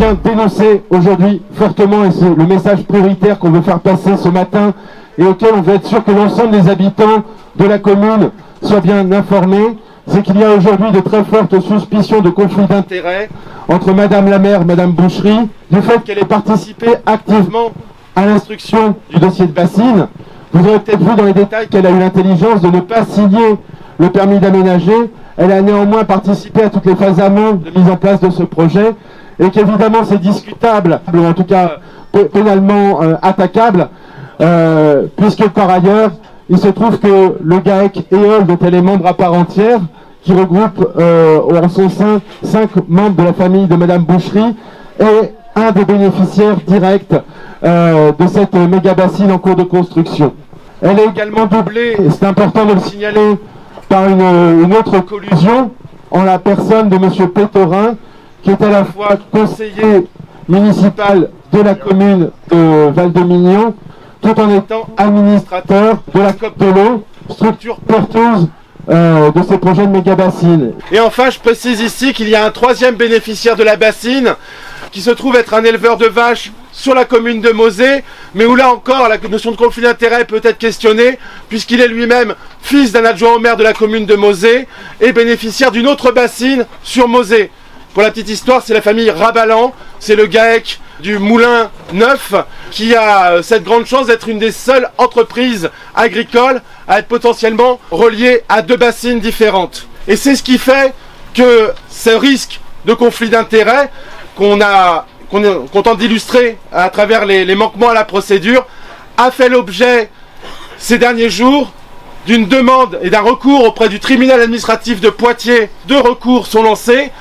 bien dénoncer aujourd'hui fortement, et c'est le message prioritaire qu'on veut faire passer ce matin et auquel on veut être sûr que l'ensemble des habitants de la commune soient bien informés, c'est qu'il y a aujourd'hui de très fortes suspicions de conflit d'intérêts entre Madame la maire, Madame Boucherie, du fait qu'elle ait participé activement à l'instruction du dossier de bassine. Vous aurez peut-être vu dans les détails qu'elle a eu l'intelligence de ne pas signer le permis d'aménager. Elle a néanmoins participé à toutes les phases amont de mise en place de ce projet, et qu'évidemment c'est discutable, ou en tout cas pénalement attaquable, puisque par ailleurs, il se trouve que le GAEC EOL, dont elle est membre à part entière, qui regroupe en son sein 5 membres de la famille de Madame Boucherie, est un des bénéficiaires directs de cette méga bassine en cours de construction. Elle est également doublée, et c'est important de le signaler, par une autre collusion en la personne de M. Pétorin, qui est à la fois conseiller municipal de la commune de Val-de-Mignon, tout en étant administrateur de la COP de l'eau, structure porteuse de ces projets de méga-bassines. Et enfin, je précise ici qu'il y a un troisième bénéficiaire de la bassine, qui se trouve être un éleveur de vaches sur la commune de Mauzé, mais où là encore la notion de conflit d'intérêt peut être questionnée, puisqu'il est lui-même fils d'un adjoint au maire de la commune de Mauzé et bénéficiaire d'une autre bassine sur Mauzé. Pour la petite histoire, c'est la famille Rabalan, c'est le GAEC du Moulin Neuf, qui a cette grande chance d'être une des seules entreprises agricoles à être potentiellement reliée à 2 bassines différentes. Et c'est ce qui fait que ce risque de conflit d'intérêt qu'on tente d'illustrer à travers les manquements à la procédure a fait l'objet ces derniers jours d'une demande et d'un recours auprès du tribunal administratif de Poitiers. 2 recours sont lancés.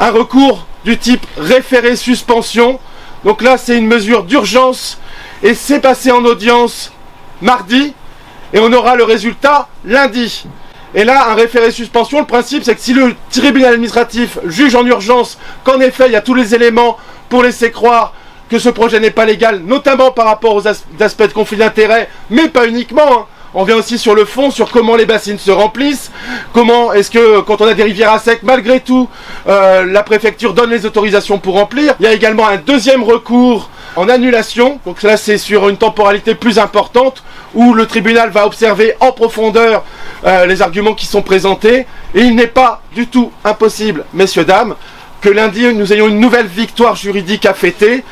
Un recours du type référé suspension. Donc là, c'est une mesure d'urgence et c'est passé en audience mardi et on aura le résultat lundi. Et là, un référé suspension, le principe, c'est que si le tribunal administratif juge en urgence qu'en effet, il y a tous les éléments pour laisser croire que ce projet n'est pas légal, notamment par rapport aux aspects de conflit d'intérêt, mais pas uniquement, hein. On vient aussi sur le fond, sur comment les bassines se remplissent, comment est-ce que quand on a des rivières à sec, malgré tout, la préfecture donne les autorisations pour remplir. Il y a également un deuxième recours en annulation, donc là c'est sur une temporalité plus importante, où le tribunal va observer en profondeur les arguments qui sont présentés, et il n'est pas du tout impossible, messieurs, dames, que lundi nous ayons une nouvelle victoire juridique à fêter.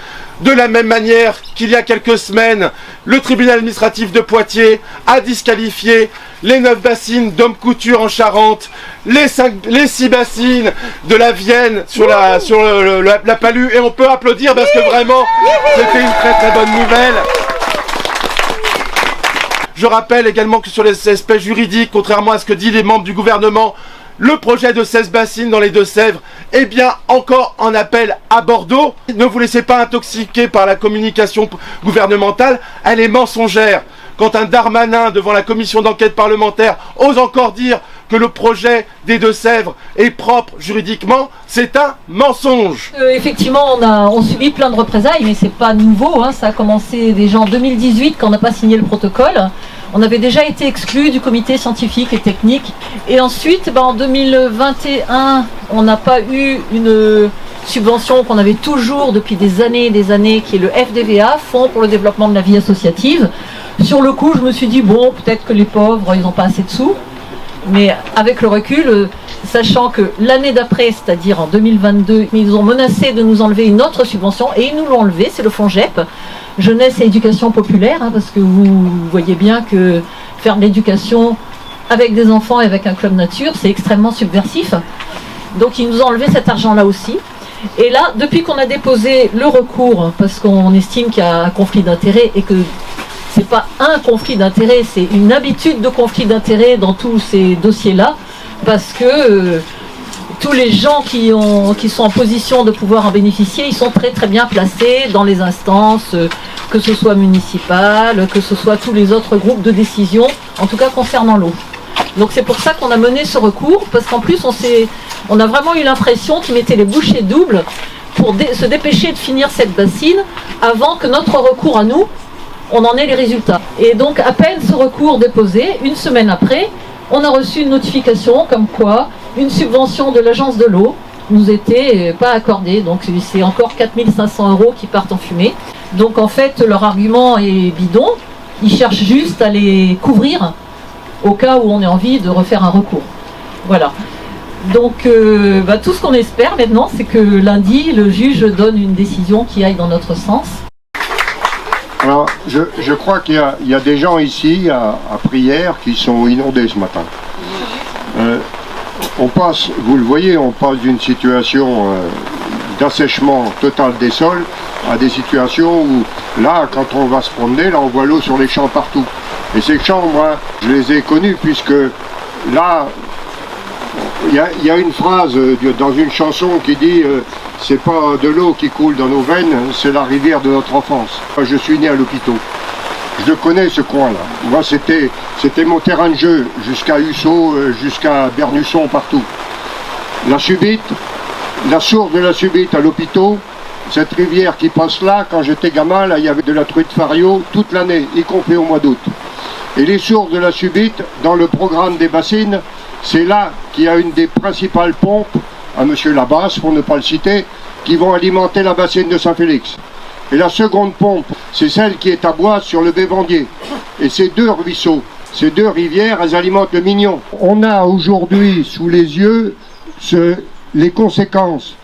De la même manière qu'il y a quelques semaines, le tribunal administratif de Poitiers a disqualifié les 9 bassines d'Homme Couture en Charente, les 6 bassines de la Vienne sur la Palue, et on peut applaudir parce que vraiment c'était une très très bonne nouvelle. Je rappelle également que sur les aspects juridiques, contrairement à ce que disent les membres du gouvernement, le projet de 16 bassines dans les Deux-Sèvres est bien encore en appel à Bordeaux. Ne vous laissez pas intoxiquer par la communication gouvernementale, elle est mensongère. Quand un Darmanin, devant la commission d'enquête parlementaire, ose encore dire que le projet des Deux-Sèvres est propre juridiquement, c'est un mensonge. Effectivement, on subit plein de représailles, mais c'est pas nouveau, hein. Ça a commencé déjà en 2018 quand on n'a pas signé le protocole. On avait déjà été exclus du comité scientifique et technique. Et ensuite, en 2021, on n'a pas eu une subvention qu'on avait toujours depuis des années, qui est le FDVA, Fonds pour le développement de la vie associative. Sur le coup, je me suis dit, bon, peut-être que les pauvres, ils n'ont pas assez de sous. Mais avec le recul, sachant que l'année d'après, c'est-à-dire en 2022, ils ont menacé de nous enlever une autre subvention, et ils nous l'ont enlevé, c'est le fonds GEP, Jeunesse et Éducation Populaire, hein, parce que vous voyez bien que faire de l'éducation avec des enfants et avec un club nature, c'est extrêmement subversif. Donc ils nous ont enlevé cet argent-là aussi. Et là, depuis qu'on a déposé le recours, parce qu'on estime qu'il y a un conflit d'intérêts et que c'est pas un conflit d'intérêts, c'est une habitude de conflit d'intérêts dans tous ces dossiers-là, parce que tous les gens qui sont en position de pouvoir en bénéficier, ils sont très très bien placés dans les instances, que ce soit municipales, que ce soit tous les autres groupes de décision, en tout cas concernant l'eau. Donc c'est pour ça qu'on a mené ce recours, parce qu'en plus on a vraiment eu l'impression qu'ils mettaient les bouchées doubles pour se dépêcher de finir cette bassine avant que notre recours à nous, on en ait les résultats. Et donc à peine ce recours déposé, une semaine après, on a reçu une notification comme quoi une subvention de l'agence de l'eau nous était pas accordé. Donc c'est encore 4500 € qui partent en fumée. Donc en fait, leur argument est bidon. Ils cherchent juste à les couvrir au cas où on ait envie de refaire un recours. Voilà. Donc tout ce qu'on espère maintenant, c'est que lundi, le juge donne une décision qui aille dans notre sens. Alors, je crois qu'il y a des gens ici, à Prières, qui sont inondés ce matin. On passe, vous le voyez, on passe d'une situation d'assèchement total des sols à des situations où, là, quand on va se promener, là, on voit l'eau sur les champs partout. Et ces champs, moi, je les ai connus, puisque là, il y a une phrase dans une chanson qui dit c'est pas de l'eau qui coule dans nos veines, c'est la rivière de notre enfance. Je suis né à l'hôpital. Je connais ce coin-là. Moi, c'était mon terrain de jeu, jusqu'à Hussot, jusqu'à Bernusson, partout. La Subite, la source de la Subite à l'hôpital, cette rivière qui passe là, quand j'étais gamin, là, il y avait de la truite fario toute l'année, y compris au mois d'août. Et les sources de la Subite, dans le programme des bassines, c'est là qu'il y a une des principales pompes, à Monsieur Labasse, pour ne pas le citer, qui vont alimenter la bassine de Saint-Félix. Et la seconde pompe, c'est celle qui est à Bois sur le Bévandier. Et ces deux ruisseaux, ces deux rivières, elles alimentent le Mignon. On a aujourd'hui sous les yeux les conséquences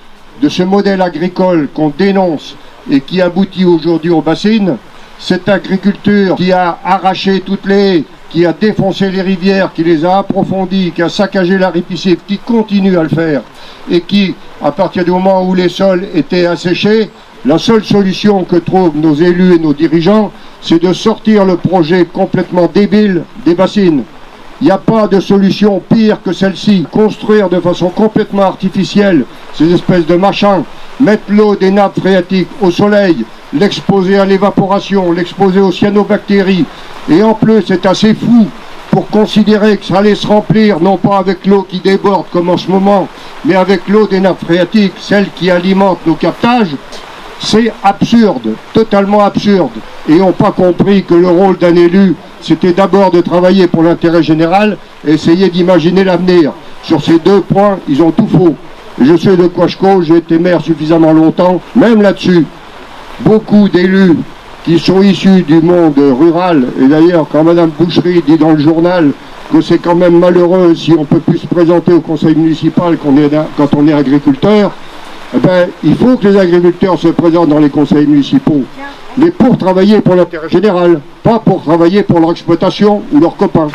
de ce modèle agricole qu'on dénonce et qui aboutit aujourd'hui aux bassines. Cette agriculture qui a arraché toutes les haies, qui a défoncé les rivières, qui les a approfondies, qui a saccagé la ripisylve, qui continue à le faire, et qui, à partir du moment où les sols étaient asséchés, la seule solution que trouvent nos élus et nos dirigeants, c'est de sortir le projet complètement débile des bassines. Il n'y a pas de solution pire que celle-ci. Construire de façon complètement artificielle ces espèces de machins, mettre l'eau des nappes phréatiques au soleil, l'exposer à l'évaporation, l'exposer aux cyanobactéries. Et en plus, c'est assez fou pour considérer que ça allait se remplir, non pas avec l'eau qui déborde comme en ce moment, mais avec l'eau des nappes phréatiques, celle qui alimente nos captages. C'est absurde, totalement absurde. Et n'ont pas compris que le rôle d'un élu, c'était d'abord de travailler pour l'intérêt général et essayer d'imaginer l'avenir. Sur ces deux points, ils ont tout faux. Je sais de quoi je cause, j'ai été maire suffisamment longtemps, même là-dessus. Beaucoup d'élus qui sont issus du monde rural, et d'ailleurs quand Madame Boucherie dit dans le journal que c'est quand même malheureux si on peut plus se présenter au conseil municipal quand on est agriculteur, eh ben, il faut que les agriculteurs se présentent dans les conseils municipaux, mais pour travailler pour l'intérêt général, pas pour travailler pour leur exploitation ou leurs copains.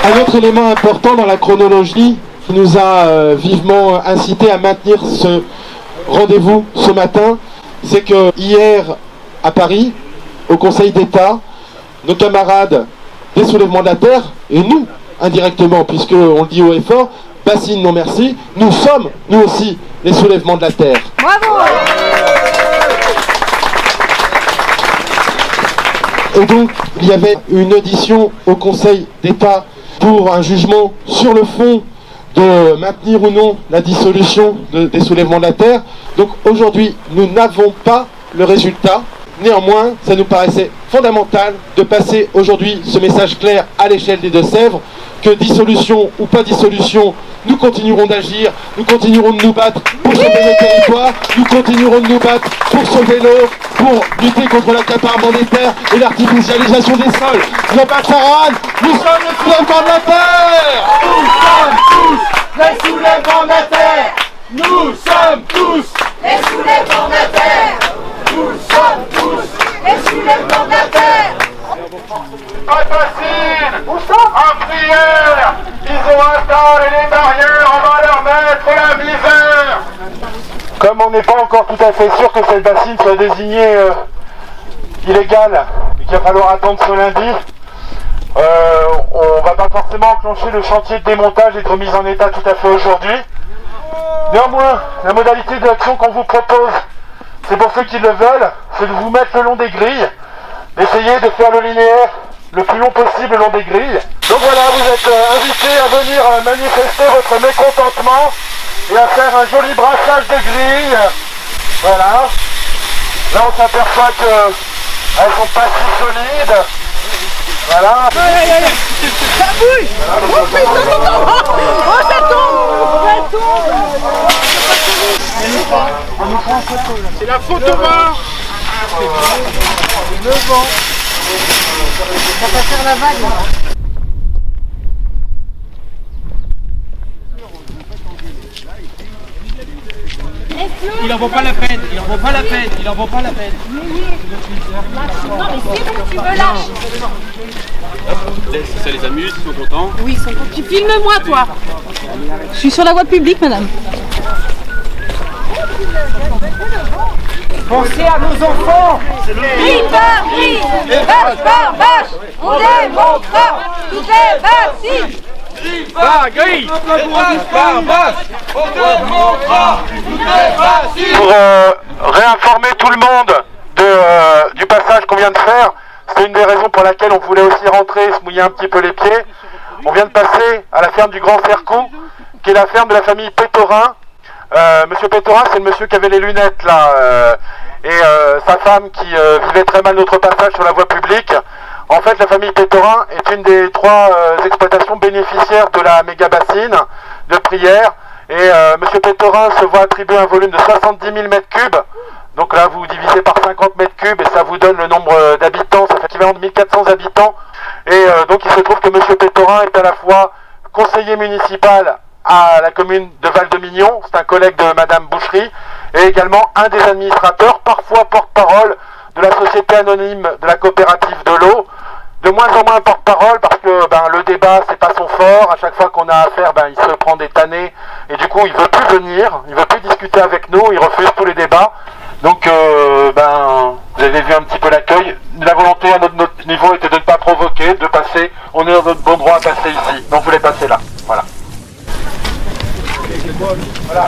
Un autre élément important dans la chronologie qui nous a vivement incité à maintenir ce rendez-vous ce matin, c'est que hier à Paris, au Conseil d'État, nos camarades des soulèvements de la terre, et nous indirectement, puisque on le dit haut et fort, bassine non merci, nous sommes nous aussi les soulèvements de la terre. Bravo! Et donc il y avait une audition au Conseil d'État pour un jugement sur le fond de maintenir ou non la dissolution des soulèvements de la terre. Donc aujourd'hui, nous n'avons pas le résultat. Néanmoins, ça nous paraissait fondamental de passer aujourd'hui ce message clair à l'échelle des Deux-Sèvres, que dissolution ou pas dissolution, nous continuerons d'agir, nous continuerons de nous battre pour sauver nos territoires, nous continuerons de nous battre pour sauver l'eau, pour lutter contre l'accaparement des terres et l'artificialisation des sols. Nous sommes les soulèvements de la terre! Nous sommes tous les soulèvements de la terre! Nous sommes tous les soulèvements de la terre! Nous sommes tous les soulèvements de la terre! Pas facile! En prière! Ils ont atteint les barrières, on va leur mettre la misère! Comme on n'est pas encore tout à fait sûr que cette bassine soit désignée illégale, et qu'il va falloir attendre ce lundi, on va pas forcément enclencher le chantier de démontage et de remise en état tout à fait aujourd'hui. Néanmoins, la modalité de l'action qu'on vous propose, c'est pour ceux qui le veulent, c'est de vous mettre le long des grilles, d'essayer de faire le linéaire le plus long possible le long des grilles. Donc voilà, vous êtes invités à venir manifester votre mécontentement et à faire un joli brassage de grilles. Voilà. Là on s'aperçoit qu'elles sont pas si solides. Voilà. Ça bouge! Oh putain, ça tombe! Oh ça tombe! Ça tombe! C'est la photo bar. Ça va faire la vague. Il en vaut pas la peine, il en vaut pas la peine, il en vaut pas la peine. Non, mais c'est bon, tu veux lâcher. Si ça les amuse, ils sont contents. Oui, ils sont contents. Tu filmes-moi, toi. Je suis sur la voie publique, madame. Pensez à nos enfants. Brille par brille, vache par vache, on démontrera toutes les bassines. Par grille. Par vache. On démontrera toutes les bassines. Pour réinformer tout le monde du passage qu'on vient de faire, c'est une des raisons pour laquelle on voulait aussi rentrer et se mouiller un petit peu les pieds. On vient de passer à la ferme du Grand Cercou, qui est la ferme de la famille Pétorin. Monsieur Pétorin, c'est le monsieur qui avait les lunettes là, et sa femme qui vivait très mal notre passage sur la voie publique. En fait, la famille Pétorin est une des 3 exploitations bénéficiaires de la méga bassine de Prières. Et monsieur Pétorin se voit attribuer un volume de 70 000 m3. Donc là, vous divisez par 50 m3 et ça vous donne le nombre d'habitants. Ça fait équivalent de 1400 habitants. Et donc il se trouve que monsieur Pétorin est à la fois conseiller municipal à la commune de Val-de-Mignon, c'est un collègue de madame Boucherie, et également un des administrateurs, parfois porte-parole de la société anonyme de la coopérative de l'eau. De moins en moins porte-parole parce que le débat c'est pas son fort. À chaque fois qu'on a affaire, il se prend des tannés et du coup il veut plus venir, il veut plus discuter avec nous, il refuse tous les débats. Donc vous avez vu un petit peu l'accueil. La volonté à notre niveau était de ne pas provoquer, de passer. On est dans notre bon droit à passer ici, donc vous voulez passer là. Voilà. Voilà.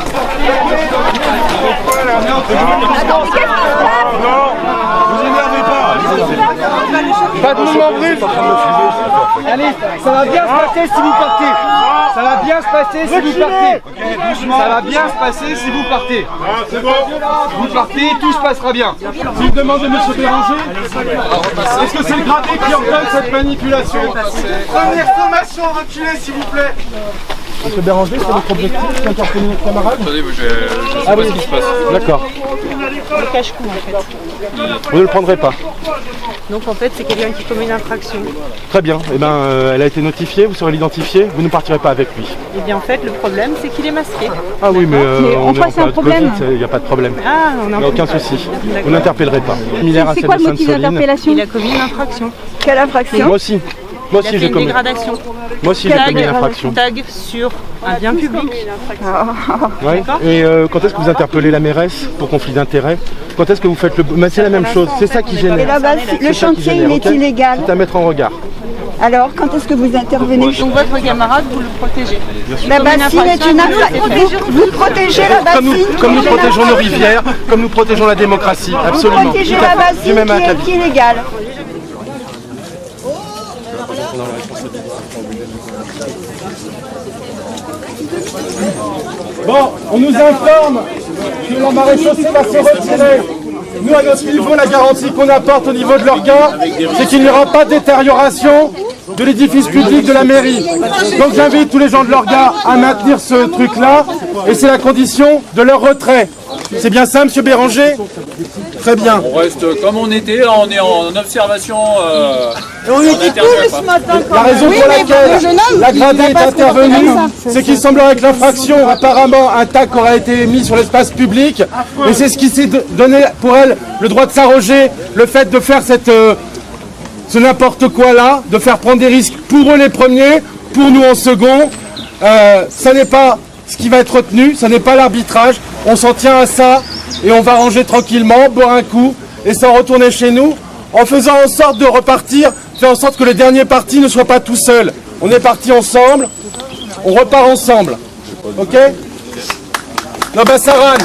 Vous énervez pas. Pas de mouvement brusque. Allez, ça va bien se passer si vous partez. Ça va bien se passer si vous partez. Ça va bien se passer si vous partez. C'est bon. Vous partez, tout se passera bien. C'est une demande de M. Béranger. Est-ce que c'est le gradé qui ordonne cette manipulation? Première sommation, reculez s'il vous plaît. Monsieur Béranger, c'est votre objectif d'interpeller notre camarade? Attendez, je sais pas ce qui se passe. D'accord. Le cache-cou en fait. Vous ne le prendrez pas? Donc en fait c'est quelqu'un qui commet une infraction. Très bien. Eh ben, elle a été notifiée, vous serez l'identifié, vous ne partirez pas avec lui. Et bien en fait le problème c'est qu'il est masqué. Ah oui, mais on est en c'est un problème. il n'y a pas de problème. Ah, on Il a n'y a aucun souci. Vous n'interpellerez pas. C'est quoi le motif d'interpellation? Il a commis une infraction. Quelle infraction? Moi aussi. Moi aussi, il a fait j'ai une commis. dégradation. Moi aussi, j'ai commis une infraction. Tag sur un bien public. Ouais. Et quand est-ce que vous interpellez la mairesse pour conflit d'intérêts? Quand est-ce que vous faites le... Mais c'est la même chose, c'est ça qui génère. Et là-bas, le chantier, il est illégal. C'est à mettre en regard. Alors, quand est-ce que vous intervenez? Donc votre camarade, vous le protégez. La bassine est une infraction. Vous protégez la bassine. Comme nous protégeons nos rivières, comme nous protégeons la démocratie, absolument. Vous protégez Tout à la fait. Du même bassine acabit. qui est illégale. Bon, on nous informe que la marée chaussée va se retirer. Nous, à notre niveau, la garantie qu'on apporte au niveau de l'orga, c'est qu'il n'y aura pas de détérioration de l'édifice public de la mairie. Donc j'invite tous les gens de l'orga à maintenir ce truc-là, et c'est la condition de leur retrait. C'est bien ça, monsieur Béranger? Très bien. On reste comme on était, là, on est en observation. On était cool ce matin. La raison pour laquelle la gradée est intervenue, c'est qu'il semblerait que l'infraction, apparemment, un TAC aurait été mis sur l'espace public, et c'est ce qui s'est donné pour elle le droit de s'arroger, le fait de faire ce n'importe quoi là, de faire prendre des risques pour eux les premiers, pour nous en second. Ça n'est pas ce qui va être retenu, ça n'est pas l'arbitrage, on s'en tient à ça, et on va ranger tranquillement, boire un coup, et s'en retourner chez nous, en faisant en sorte de repartir, faire en sorte que le dernier parti ne soit pas tout seul. On est parti ensemble, on repart ensemble. Ok? Non, Saran.